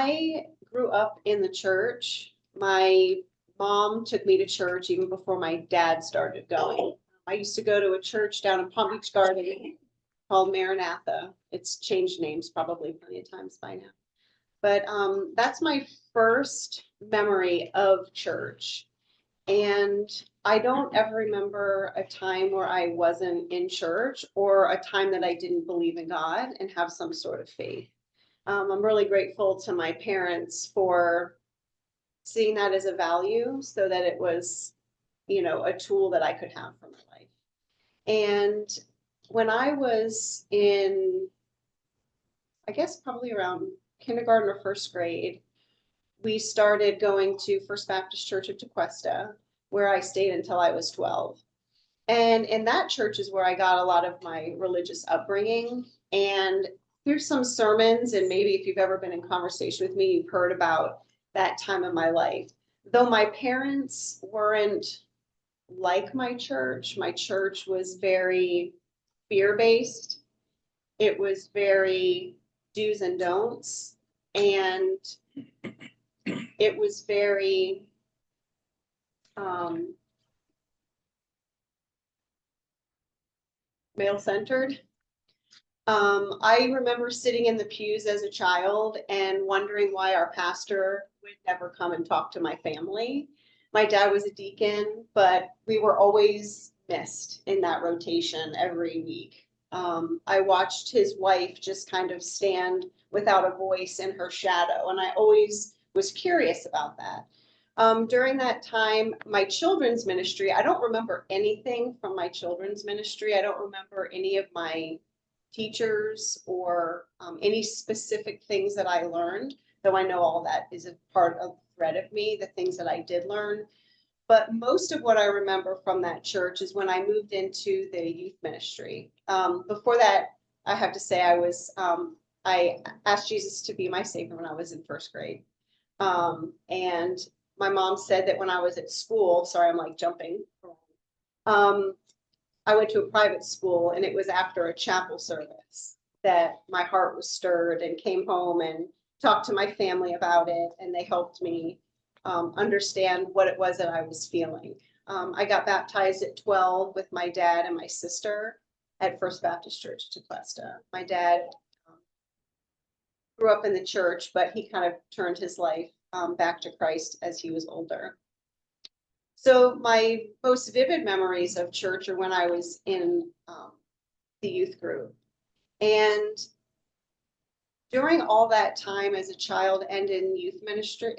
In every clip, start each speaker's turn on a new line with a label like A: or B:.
A: I grew up in the church. My mom took me to church even before my dad started going. I used to go to a church down in Palm Beach Garden called Maranatha. It's changed names probably plenty of times by now. But that's my first memory of church. And I don't ever remember a time where I wasn't in church or a time that I didn't believe in God and have some sort of faith. I'm really grateful to my parents for seeing that as a value so that it was, a tool that I could have for my life. And when I was in, I guess probably around kindergarten or first grade, we started going to First Baptist Church of Tequesta, where I stayed until I was 12. And in that church is where I got a lot of my religious upbringing. And through some sermons, and maybe if you've ever been in conversation with me, you've heard about that time in my life. Though my parents weren't like my church was very fear-based. It was very do's and don'ts. And it was very male-centered. I remember sitting in the pews as a child and wondering why our pastor would never come and talk to my family. My dad was a deacon, but we were always missed in that rotation every week. I watched his wife just kind of stand without a voice in her shadow, and I always was curious about that. During that time, my children's ministry, I don't remember anything from my children's ministry. I don't remember any of my teachers or any specific things that I learned, though I know all that is a part of the thread of me, the things that I did learn. But most of what I remember from that church is when I moved into the youth ministry. Before that, I have to say I asked Jesus to be my savior when I was in first grade. And my mom said that when I was at school, sorry, I'm like jumping. I went to a private school, and it was after a chapel service that my heart was stirred, and came home and talked to my family about it, and they helped me understand what it was that I was feeling. I got baptized at 12 with my dad and my sister at First Baptist Church Tequesta. My dad grew up in the church, but he kind of turned his life back to Christ as he was older. So my most vivid memories of church are when I was in the youth group. And during all that time as a child and in the youth ministry,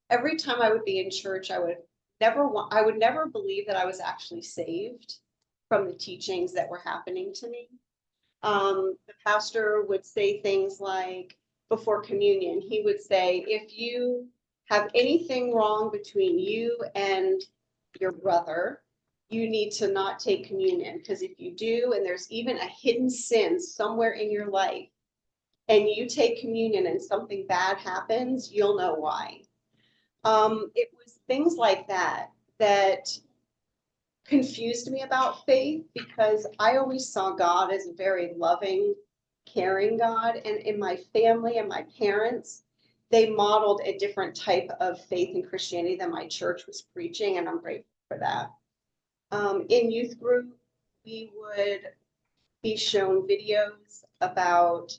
A: every time I would be in church, I would never believe that I was actually saved from the teachings that were happening to me. The pastor would say things like, before communion, he would say, if you have anything wrong between you and your brother, you need to not take communion, because if you do, and there's even a hidden sin somewhere in your life, and you take communion and something bad happens, you'll know why. It was things like that that confused me about faith, because I always saw God as a very loving, caring God. And in my family and my parents, they modeled a different type of faith in Christianity than my church was preaching, and I'm grateful for that. In youth group, we would be shown videos about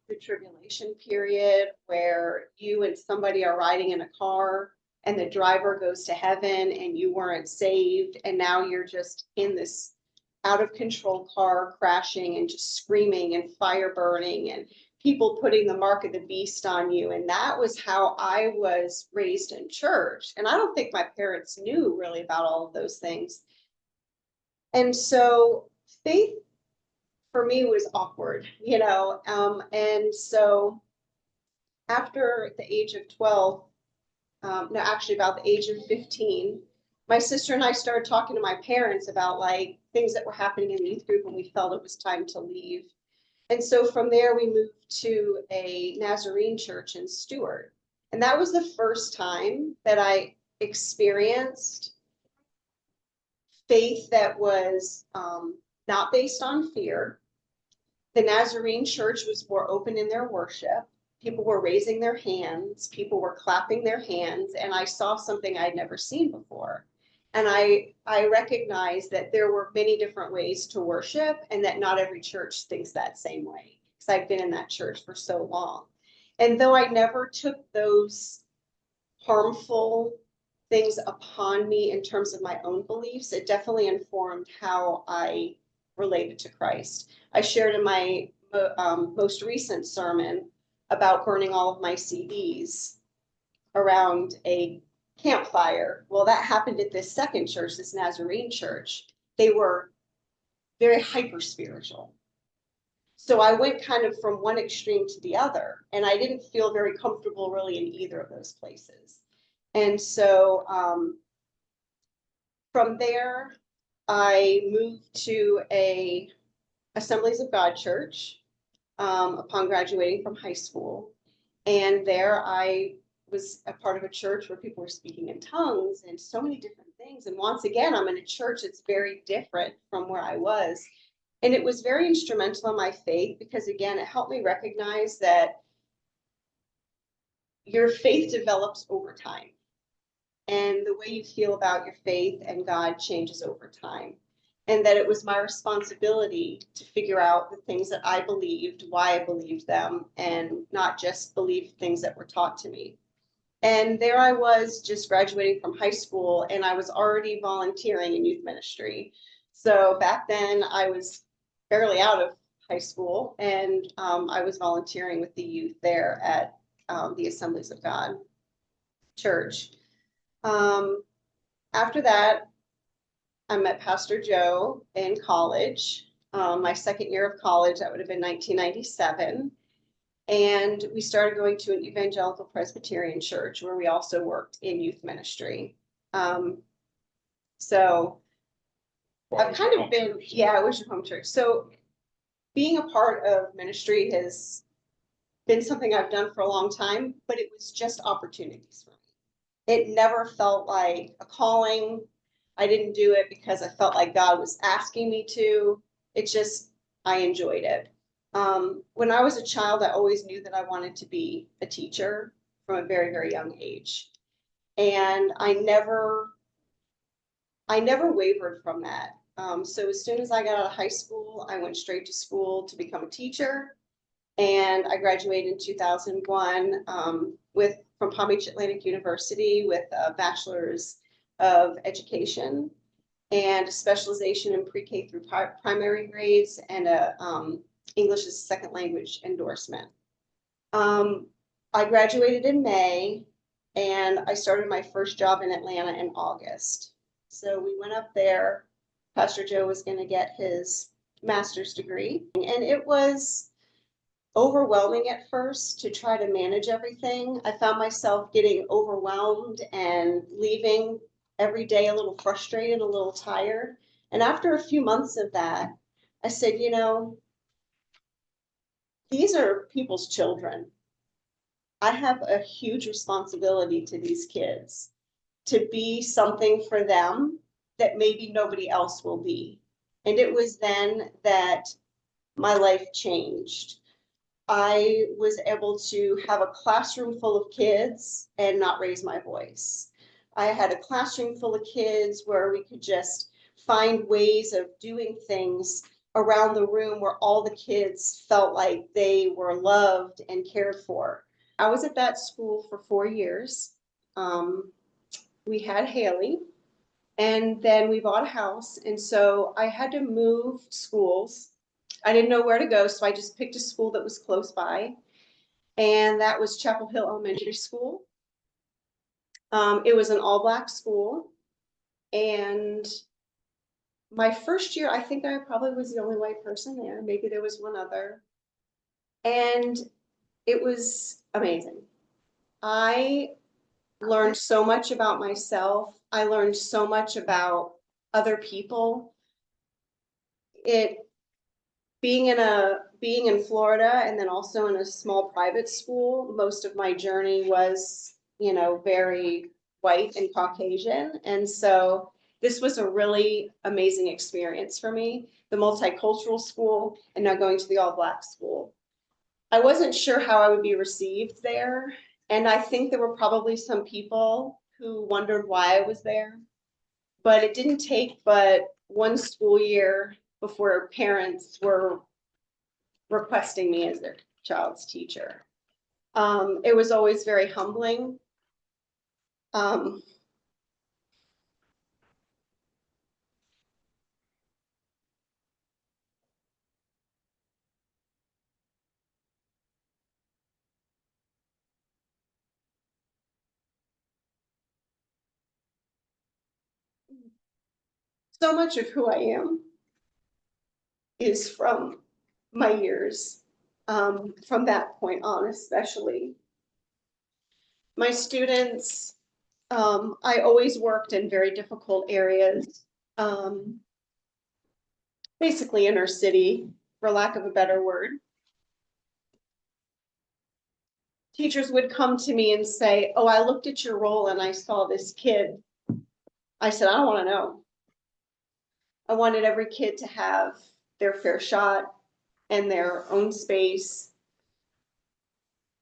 A: the tribulation period, where you and somebody are riding in a car and the driver goes to heaven and you weren't saved, and now you're just in this out of control car crashing and just screaming and fire burning and people putting the mark of the beast on you. And that was how I was raised in church. And I don't think my parents knew really about all of those things. And so faith for me was awkward, and so after the age of 12, no, actually about the age of 15, my sister and I started talking to my parents about like things that were happening in the youth group, and we felt it was time to leave. And so from there, we moved to a Nazarene church in Stewart. And that was the first time that I experienced faith that was not based on fear. The Nazarene church was more open in their worship. people were raising their hands, people were clapping their hands, and I saw something I'd never seen before. And I recognized that there were many different ways to worship, and that not every church thinks that same way, because I've been in that church for so long. And though I never took those harmful things upon me in terms of my own beliefs, it definitely informed how I related to Christ. I shared in my most recent sermon about burning all of my CDs around a campfire. Well, that happened at this second church, this Nazarene church. They were very hyper spiritual. So I went kind of from one extreme to the other, and I didn't feel very comfortable really in either of those places. And so from there, I moved to a Assemblies of God church upon graduating from high school. And there I was a part of a church where people were speaking in tongues and so many different things. And once again, I'm in a church that's very different from where I was. And it was very instrumental in my faith because, again, it helped me recognize that your faith develops over time. And the way you feel about your faith and God changes over time. And that it was my responsibility to figure out the things that I believed, why I believed them, and not just believe things that were taught to me. And there I was just graduating from high school, and I was already volunteering in youth ministry. So back then I was barely out of high school, and I was volunteering with the youth there at the Assemblies of God church. After that, I met Pastor Joe in college, my second year of college. That would have been 1997. And we started going to an evangelical Presbyterian church where we also worked in youth ministry. So I've kind of been, yeah, it was your home church. So being a part of ministry has been something I've done for a long time, but it was just opportunities for me. It never felt like a calling. I didn't do it because I felt like God was asking me to. It just, I enjoyed it. When I was a child, I always knew that I wanted to be a teacher from a very, very young age. And I never wavered from that. So as soon as I got out of high school, I went straight to school to become a teacher. And I graduated in 2001 from Palm Beach Atlantic University with a bachelor's of education and a specialization in pre-K through primary grades and a English as a second language endorsement. I graduated in May, and I started my first job in Atlanta in August. So we went up there. Pastor Joe was going to get his master's degree, and it was overwhelming at first to try to manage everything. I found myself getting overwhelmed and leaving every day a little frustrated, a little tired. And after a few months of that, I said, you know, these are people's children. I have a huge responsibility to these kids to be something for them that maybe nobody else will be. And it was then that my life changed. I was able to have a classroom full of kids and not raise my voice. I had a classroom full of kids where we could just find ways of doing things around the room where all the kids felt like they were loved and cared for. I was at that school for 4 years. We had Haley, and then we bought a house. And so I had to move schools. I didn't know where to go, so I just picked a school that was close by, and that was Chapel Hill Elementary School. It was an all-black school, and my first year, I think I probably was the only white person there. Maybe there was one other, and it was amazing. I learned so much about myself. I learned so much about other people. Being in Florida and then also in a small private school, most of my journey was, you know, very white and Caucasian. And so this was a really amazing experience for me, the multicultural school and now going to the all-black school. I wasn't sure how I would be received there. And I think there were probably some people who wondered why I was there. But it didn't take but one school year before parents were requesting me as their child's teacher. It was always very humbling. Um, so much of who I am is from my years, from that point on, especially. My students, I always worked in very difficult areas, basically inner city, for lack of a better word. Teachers would come to me and say, oh, I looked at your role and I saw this kid. I said, I don't want to know. I wanted every kid to have their fair shot and their own space.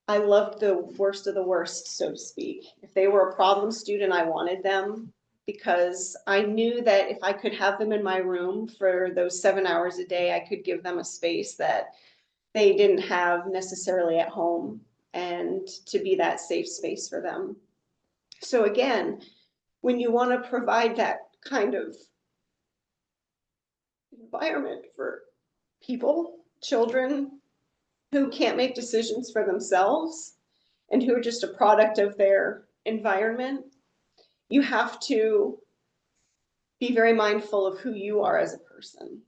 A: I loved the worst of the worst, so to speak. If they were a problem student, I wanted them because I knew that if I could have them in my room for those 7 hours a day, I could give them a space that they didn't have necessarily at home and to be that safe space for them. So again, when you want to provide that kind of environment for people, children who can't make decisions for themselves and who are just a product of their environment, you have to be very mindful of who you are as a person.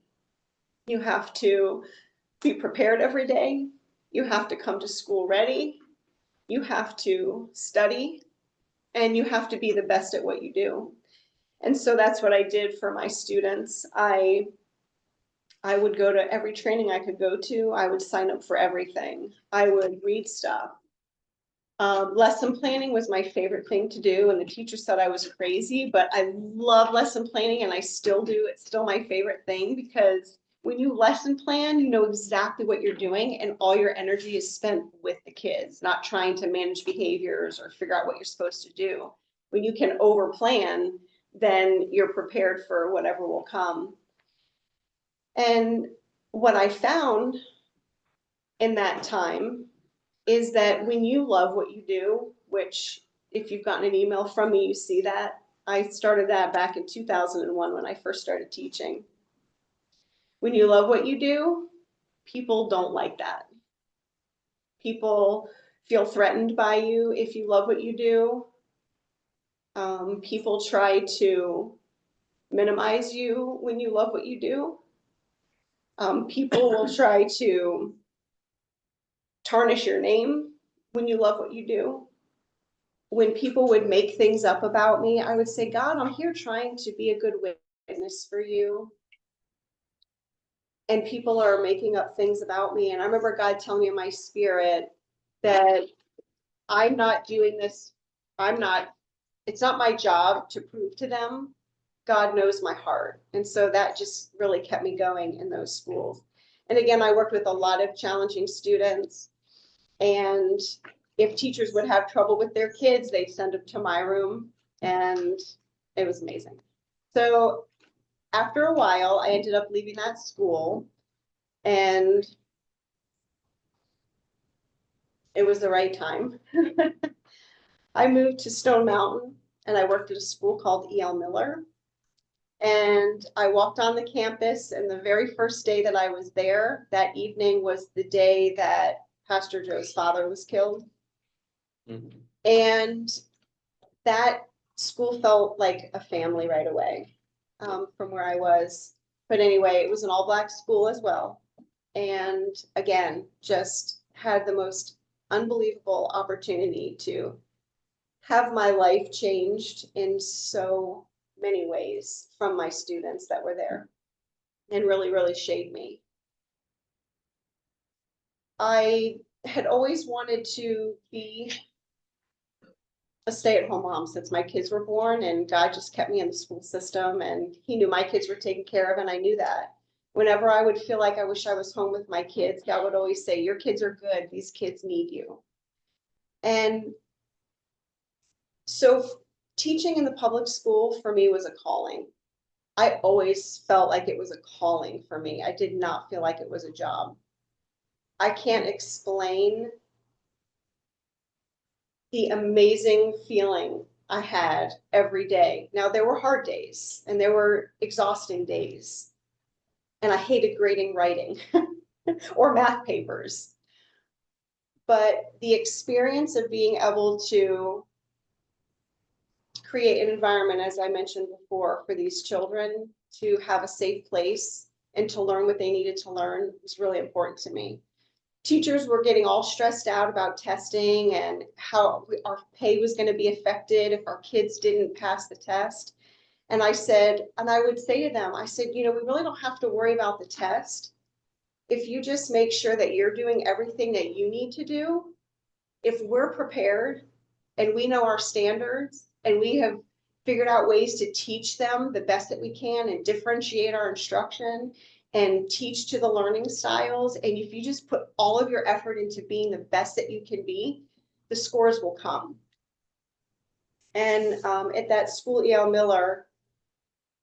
A: You have to be prepared every day. You have to come to school ready. You have to study, and you have to be the best at what you do. And so that's what I did for my students. I would go to every training I could go to. I would sign up for everything. I would read stuff. Lesson planning was my favorite thing to do, and the teacher said I was crazy, but I love lesson planning, and I still do. It's still my favorite thing because when you lesson plan, you know exactly what you're doing, and all your energy is spent with the kids, not trying to manage behaviors or figure out what you're supposed to do. When you can over plan, then you're prepared for whatever will come. And what I found in that time is that when you love what you do, which if you've gotten an email from me, you see that. I started that back in 2001 when I first started teaching. When you love what you do, people don't like that. People feel threatened by you if you love what you do. People try to minimize you when you love what you do. People will try to tarnish your name when you love what you do. When people would make things up about me, I would say, God, I'm here trying to be a good witness for you. And people are making up things about me. And I remember God telling me in my spirit that I'm not doing this. It's not my job to prove to them. God knows my heart. And so that just really kept me going in those schools. And again, I worked with a lot of challenging students. And if teachers would have trouble with their kids, they'd send them to my room, and it was amazing. So after a while, I ended up leaving that school, and it was the right time. I moved to Stone Mountain, and I worked at a school called E.L. Miller. And I walked on the campus, and the very first day that I was there, that evening was the day that Pastor Joe's father was killed. Mm-hmm. And that school felt like a family right away, from where I was. But anyway, it was an all-Black school as well. And again, just had the most unbelievable opportunity to have my life changed in so many ways from my students that were there and really, really shaped me. I had always wanted to be a stay-at-home mom since my kids were born, and God just kept me in the school system, and he knew my kids were taken care of, and I knew that. Whenever I would feel like I wish I was home with my kids, God would always say, your kids are good. These kids need you. And so teaching in the public school for me was a calling. I always felt like it was a calling for me. I did not feel like it was a job. I can't explain the amazing feeling I had every day. Now, there were hard days and there were exhausting days, and I hated grading writing or math papers. But the experience of being able to create an environment, as I mentioned before, for these children to have a safe place and to learn what they needed to learn was really important to me. Teachers were getting all stressed out about testing and how our pay was going to be affected if our kids didn't pass the test. And I said, and I would say to them, I said, we really don't have to worry about the test. If you just make sure that you're doing everything that you need to do, if we're prepared and we know our standards and we have figured out ways to teach them the best that we can and differentiate our instruction and teach to the learning styles. And if you just put all of your effort into being the best that you can be, the scores will come. And at that school, E.L. Miller,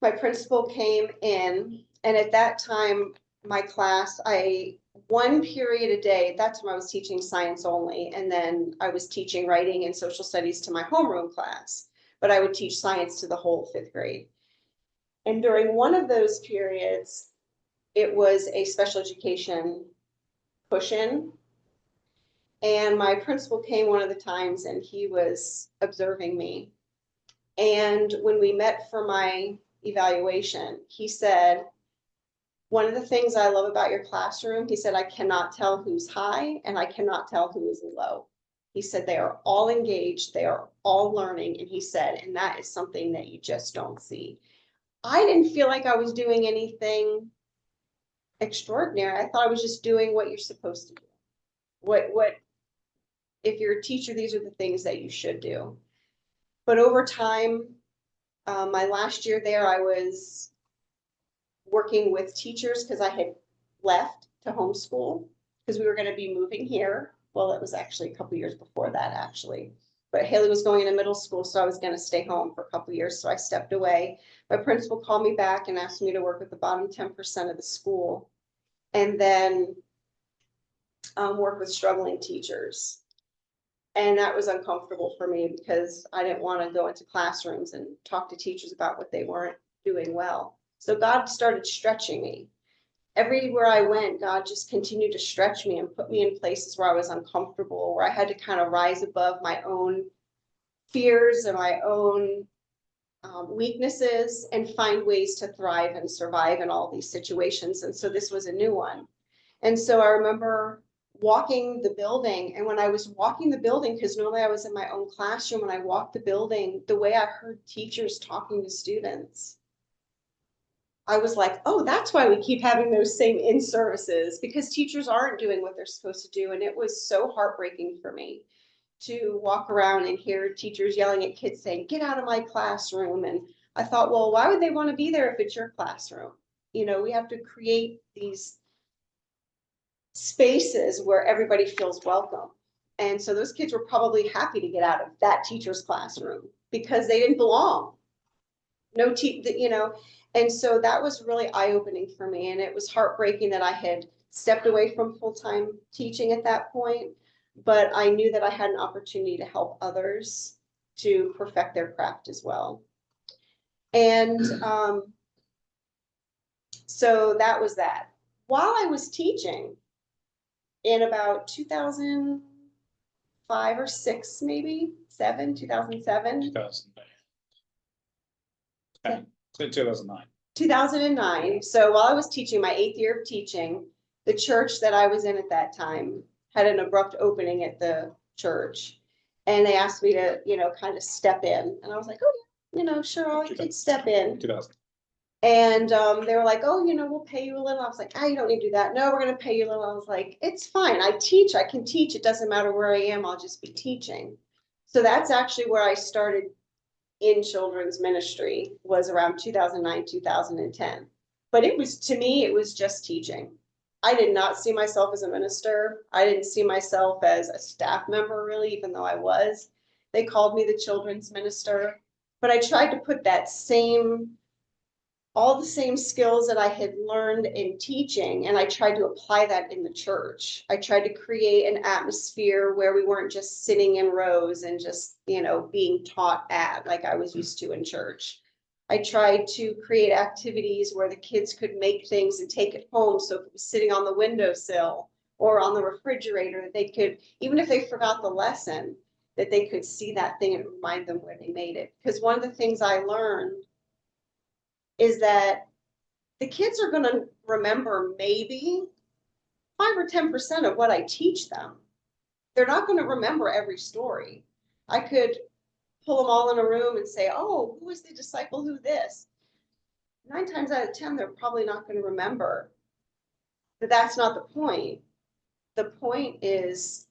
A: my principal came in, and at that time, my class, one period a day, that's when I was teaching science only. And then I was teaching writing and social studies to my homeroom class, but I would teach science to the whole 5th grade. And during one of those periods, it was a special education push-in. And my principal came one of the times and he was observing me. And when we met for my evaluation, he said, one of the things I love about your classroom, he said, I cannot tell who's high and I cannot tell who is low. He said, they are all engaged, they are all learning. And he said, and that is something that you just don't see. I didn't feel like I was doing anything extraordinary. I thought I was just doing what you're supposed to do. What if you're a teacher, these are the things that you should do. But over time, my last year there, I was working with teachers because I had left to homeschool because we were going to be moving here. Well, it was actually a couple years before that, actually. But Haley was going into middle school, so I was going to stay home for a couple years. So I stepped away. My principal called me back and asked me to work with the bottom 10% of the school, and then work with struggling teachers. And that was uncomfortable for me because I didn't want to go into classrooms and talk to teachers about what they weren't doing well. So God started stretching me. Everywhere I went, God just continued to stretch me and put me in places where I was uncomfortable, where I had to kind of rise above my own fears and my own weaknesses and find ways to thrive and survive in all these situations. And so this was a new one. And so I remember walking the building, and when I was walking the building, because normally I was in my own classroom, when I walked the building, the way I heard teachers talking to students, I was like, oh, that's why we keep having those same in-services, because teachers aren't doing what they're supposed to do. And it was so heartbreaking for me to walk around and hear teachers yelling at kids saying, get out of my classroom. And I thought, well, why would they want to be there if it's your classroom? We have to create these spaces where everybody feels welcome. And so those kids were probably happy to get out of that teacher's classroom because they didn't belong. And so that was really eye-opening for me. And it was heartbreaking that I had stepped away from full-time teaching at that point, but I knew that I had an opportunity to help others to perfect their craft as well. And so that was that. While I was teaching, in about 2005 or 6, maybe 2007.
B: 2009.
A: 2009. So while I was teaching my 8th year of teaching, the church that I was in at that time had an abrupt opening at the church. And they asked me to, kind of step in. And I was like, oh, yeah, sure, I could step in.
B: 2000.
A: And they were like, oh, we'll pay you a little. I was like, you don't need to do that. No, we're going to pay you a little. I was like, it's fine. I can teach. It doesn't matter where I am. I'll just be teaching. So that's actually where I started in children's ministry, was around 2009, 2010. But it was, to me, it was just teaching. I did not see myself as a minister. I didn't see myself as a staff member, really, even though I was. They called me the children's minister, but I tried to put that same, all the same skills that I had learned in teaching, and I tried to apply that in the church. I tried to create an atmosphere where we weren't just sitting in rows and just, being taught at like I was used to in church. I tried to create activities where the kids could make things and take it home. So if it was sitting on the windowsill or on the refrigerator, that they could, even if they forgot the lesson, that they could see that thing and remind them where they made it. Because one of the things I learned is that the kids are going to remember maybe 5 or 10% of what I teach them. They're not going to remember every story. I could pull them all in a room and say, oh, who was the disciple who this? 9 times out of 10, they're probably not going to remember. But that's not the point. The point is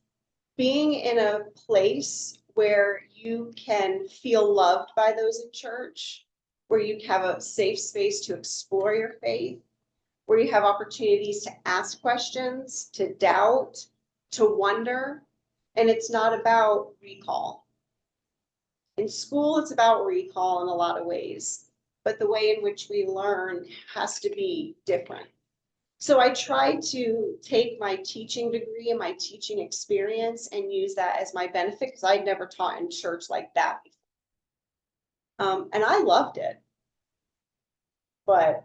A: being in a place where you can feel loved by those in church, where you have a safe space to explore your faith, where you have opportunities to ask questions, to doubt, to wonder. And it's not about recall. In school, it's about recall in a lot of ways, but the way in which we learn has to be different. So I try to take my teaching degree and my teaching experience and use that as my benefit, because I'd never taught in church like that before. And I loved it, but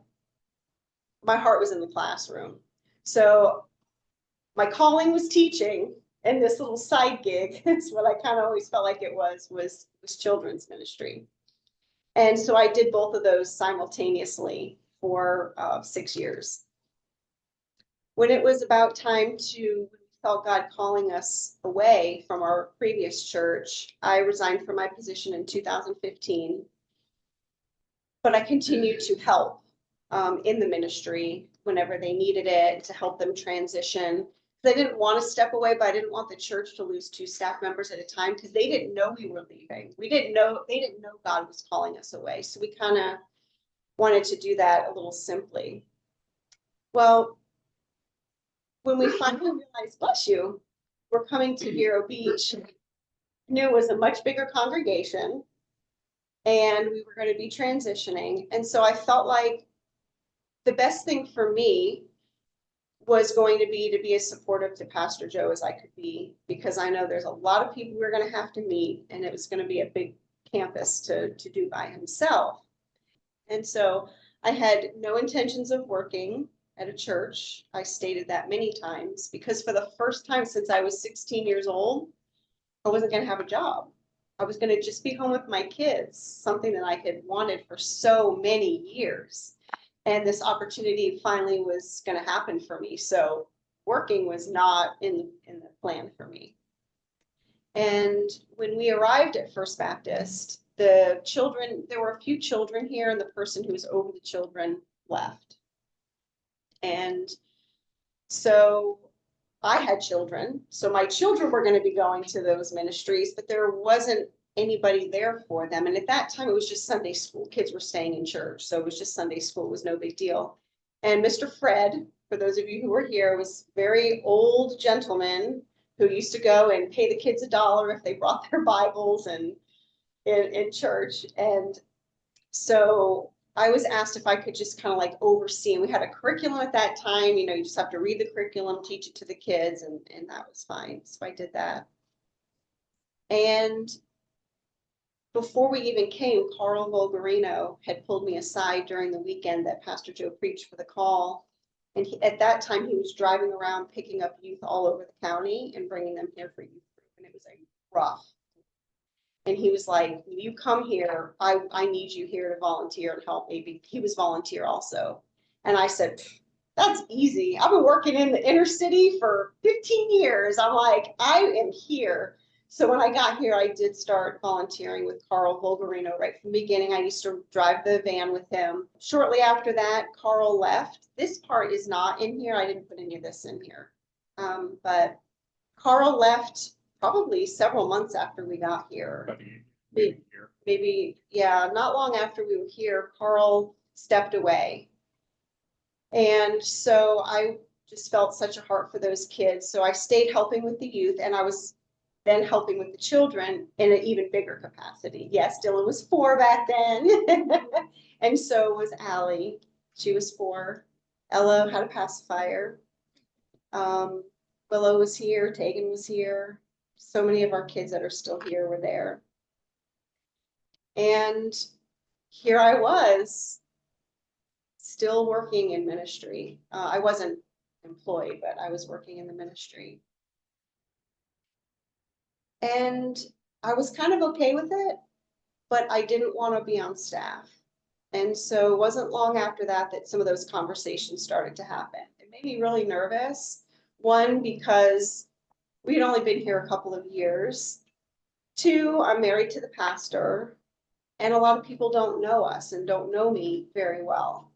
A: my heart was in the classroom. So my calling was teaching, and this little side gig is what I kind of always felt like it was children's ministry. And so I did both of those simultaneously for 6 years. When it was about time to, we felt God calling us away from our previous church, I resigned from my position in 2015. But I continued to help in the ministry whenever they needed it, to help them transition. They didn't want to step away, but I didn't want the church to lose 2 staff members at a time, because they didn't know we were leaving. They didn't know God was calling us away. So we kind of wanted to do that a little simply. Well, when we finally realized, bless you, we're coming to Vero Beach, I knew it was a much bigger congregation and we were going to be transitioning. And so I felt like the best thing for me was going to be as supportive to Pastor Joe as I could be, because I know there's a lot of people we're going to have to meet, and it was going to be a big campus to do by himself. And so I had no intentions of working at a church. I stated that many times, because for the first time since I was 16 years old, I wasn't going to have a job. I was going to just be home with my kids, something that I had wanted for so many years. And this opportunity finally was going to happen for me. So working was not in the plan for me. And when we arrived at First Baptist, the children, there were a few children here, and the person who was over the children left. And so I had children, so my children were going to be going to those ministries, but there wasn't anybody there for them. And at that time, it was just Sunday school. Kids were staying in church, so it was just Sunday school. It was no big deal. And Mr. Fred, for those of you who were here, was a very old gentleman who used to go and pay the kids $1 if they brought their Bibles and in church. And so I was asked if I could just kind of like oversee, and we had a curriculum at that time, you just have to read the curriculum, teach it to the kids, and that was fine. So I did that. And before we even came, Carl Volgarino had pulled me aside during the weekend that Pastor Joe preached for the call. And at that time, he was driving around picking up youth all over the county and bringing them here for youth group. And it was rough. And he was like, when you come here, I need you here to volunteer and help me. He was volunteer also. And I said, that's easy. I've been working in the inner city for 15 years. I'm like, I am here. So when I got here, I did start volunteering with Carl Volgarino right from the beginning. I used to drive the van with him. Shortly after that, Carl left. This part is not in here. I didn't put any of this in here. But Carl left probably several months after we got here. Maybe, yeah, not long after we were here, Carl stepped away. And so I just felt such a heart for those kids. So I stayed helping with the youth, and I was then helping with the children in an even bigger capacity. Yes, Dylan was 4 back then. And so was Allie. She was 4. Ella had a pacifier. Willow was here. Tegan was here. So many of our kids that are still here were there. And here I was, still working in ministry. I wasn't employed, but I was working in the ministry. And I was kind of okay with it, but I didn't want to be on staff. And so it wasn't long after that that some of those conversations started to happen. It made me really nervous. One, because we'd only been here a couple of years. 2, I'm married to the pastor, and a lot of people don't know us and don't know me very well.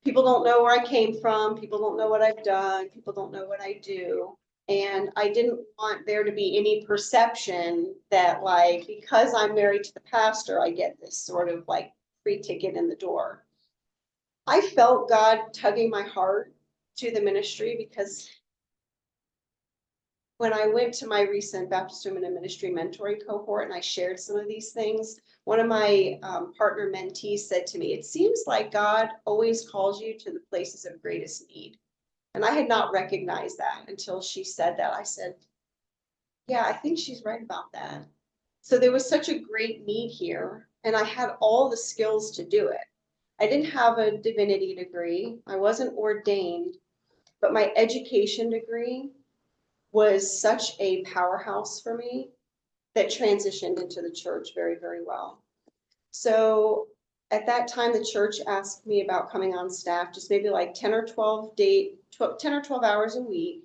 A: People don't know where I came from. People don't know what I've done. People don't know what I do. And I didn't want there to be any perception that, like, because I'm married to the pastor, I get this sort of like free ticket in the door. I felt God tugging my heart to the ministry, because when I went to my recent Baptist Women in Ministry mentoring cohort and I shared some of these things, one of my partner mentees said to me, "It seems like God always calls you to the places of greatest need." And I had not recognized that until she said that. I said, yeah, I think she's right about that. So there was such a great need here, and I had all the skills to do it. I didn't have a divinity degree. I wasn't ordained, but my education degree was such a powerhouse for me that transitioned into the church very, very well. So at that time, the church asked me about coming on staff, just maybe like 10 or 12 hours a week,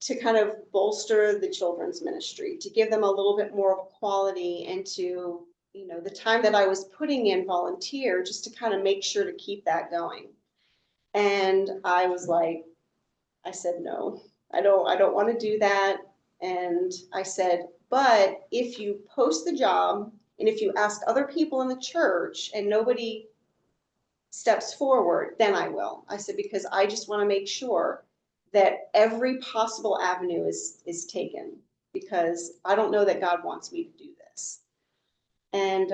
A: to kind of bolster the children's ministry, to give them a little bit more of a quality, and to, the time that I was putting in volunteer, just to kind of make sure to keep that going. And I was like, I said, no, I don't want to do that. And I said, but if you post the job and if you ask other people in the church and nobody steps forward, then I will. I said, because I just want to make sure that every possible avenue is taken, because I don't know that God wants me to do this. And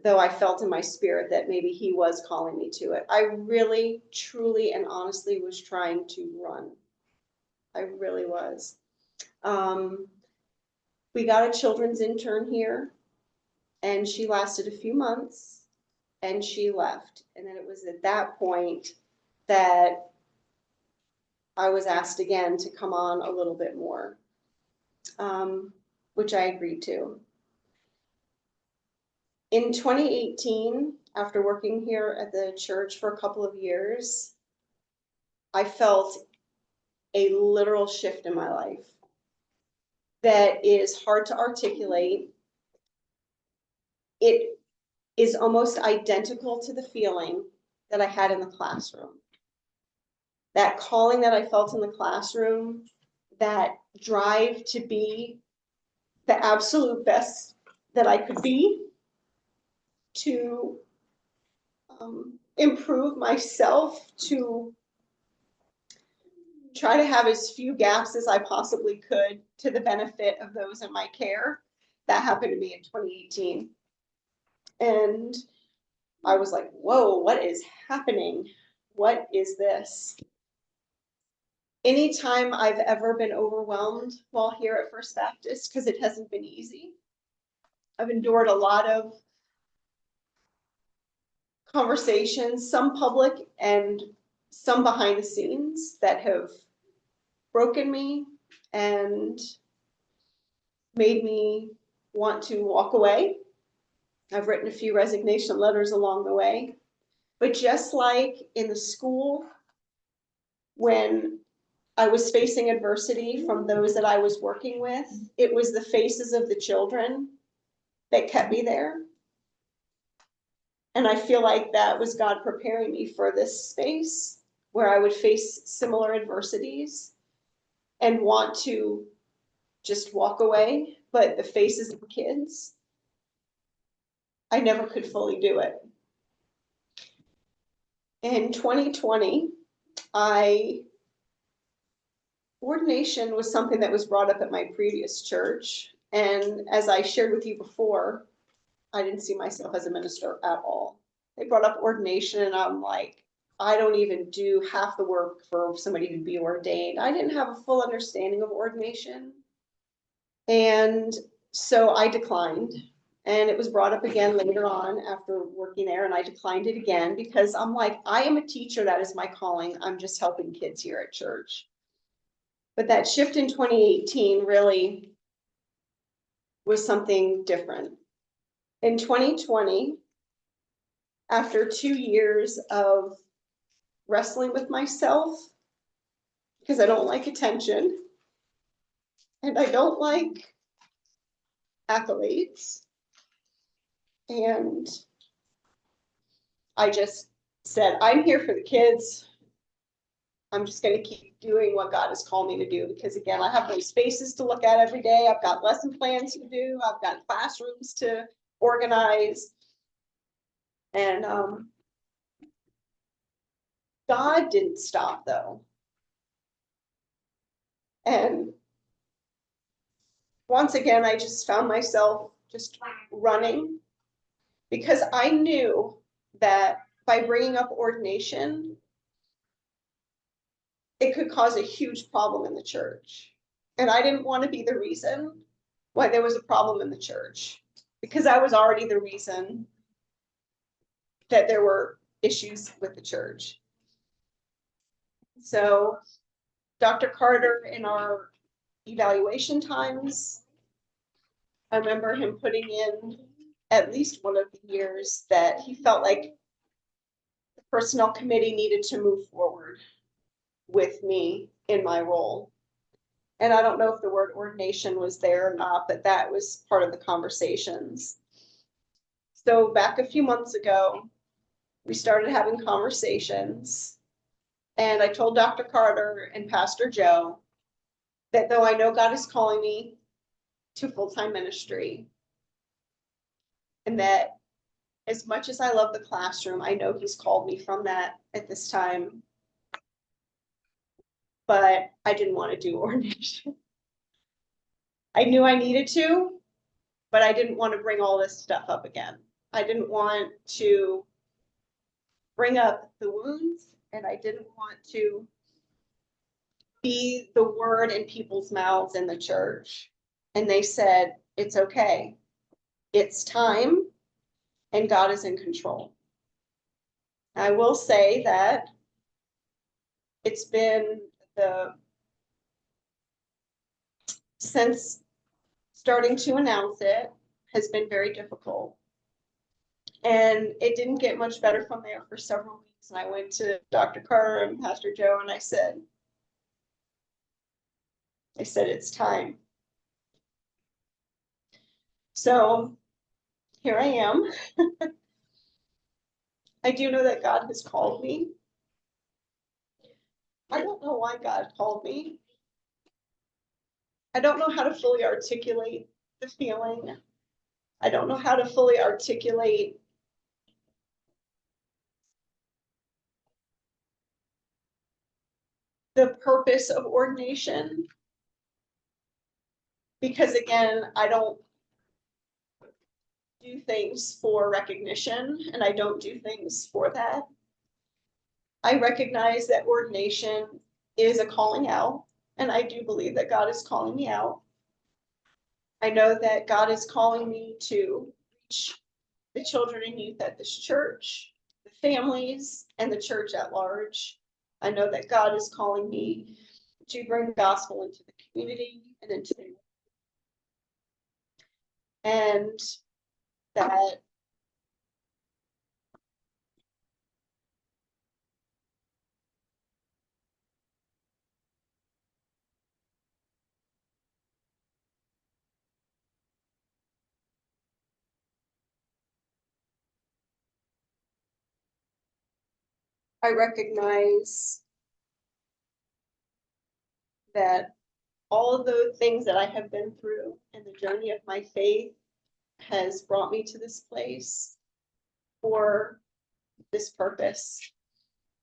A: though I felt in my spirit that maybe he was calling me to it, I really, truly, and honestly was trying to run. I really was. We got a children's intern here, and she lasted a few months, and she left. And then it was at that point that I was asked again to come on a little bit more, which I agreed to. In 2018, after working here at the church for a couple of years, I felt a literal shift in my life that is hard to articulate. It is almost identical to the feeling that I had in the classroom. That calling that I felt in the classroom, that drive to be the absolute best that I could be, to improve myself, to try to have as few gaps as I possibly could to the benefit of those in my care. That happened to me in 2018. And I was like, whoa, what is happening? What is this? Anytime I've ever been overwhelmed while here at First Baptist, because it hasn't been easy, I've endured a lot of conversations, some public and some behind the scenes, that have broken me and made me want to walk away. I've written a few resignation letters along the way. But just like in the school, when I was facing adversity from those that I was working with, it was the faces of the children that kept me there. And I feel like that was God preparing me for this space where I would face similar adversities and want to just walk away. But the faces of the kids, I never could fully do it. In 2020, ordination was something that was brought up at my previous church. And as I shared with you before, I didn't see myself as a minister at all. They brought up ordination and I'm like, I don't even do half the work for somebody to be ordained. I didn't have a full understanding of ordination. And so I declined. And it was brought up again later on after working there, and I declined it again because I'm like, I am a teacher. That is my calling. I'm just helping kids here at church. But that shift in 2018 really was something different. In 2020, after 2 years of wrestling with myself, because I don't like attention and I don't like accolades, and I just said, I'm here for the kids. I'm just going to keep doing what God has called me to do because, again, I have those spaces to look at every day. I've got lesson plans to do. I've got classrooms to organize. And God didn't stop, though. And once again, I just found myself just running because I knew that by bringing up ordination, it could cause a huge problem in the church. And I didn't want to be the reason why there was a problem in the church because I was already the reason that there were issues with the church. So Dr. Carter, in our evaluation times, I remember him putting in at least one of the years that he felt like the personnel committee needed to move forward with me in my role. And I don't know if the word ordination was there or not, but that was part of the conversations. So back a few months ago, we started having conversations, and I told Dr. Carter and Pastor Joe that though I know God is calling me to full-time ministry, and that as much as I love the classroom, I know he's called me from that at this time, but I didn't want to do ordination. I knew I needed to, but I didn't want to bring all this stuff up again. I didn't want to bring up the wounds, and I didn't want to be the word in people's mouths in the church. And they said, it's okay. It's time, and God is in control. I will say that it's been since starting to announce it has been very difficult. And it didn't get much better from there for several weeks. And I went to Dr. Carter and Pastor Joe and I said, it's time. So here I am. I do know that God has called me. I don't know why God called me. I don't know how to fully articulate the feeling. I don't know how to fully articulate the purpose of ordination. Because again, I don't do things for recognition, and I don't do things for that. I recognize that ordination is a calling out, and I do believe that God is calling me out. I know that God is calling me to reach the children and youth at this church, the families, and the church at large. I know that God is calling me to bring the gospel into the community and into the and that I recognize that all of the things that I have been through and the journey of my faith has brought me to this place for this purpose.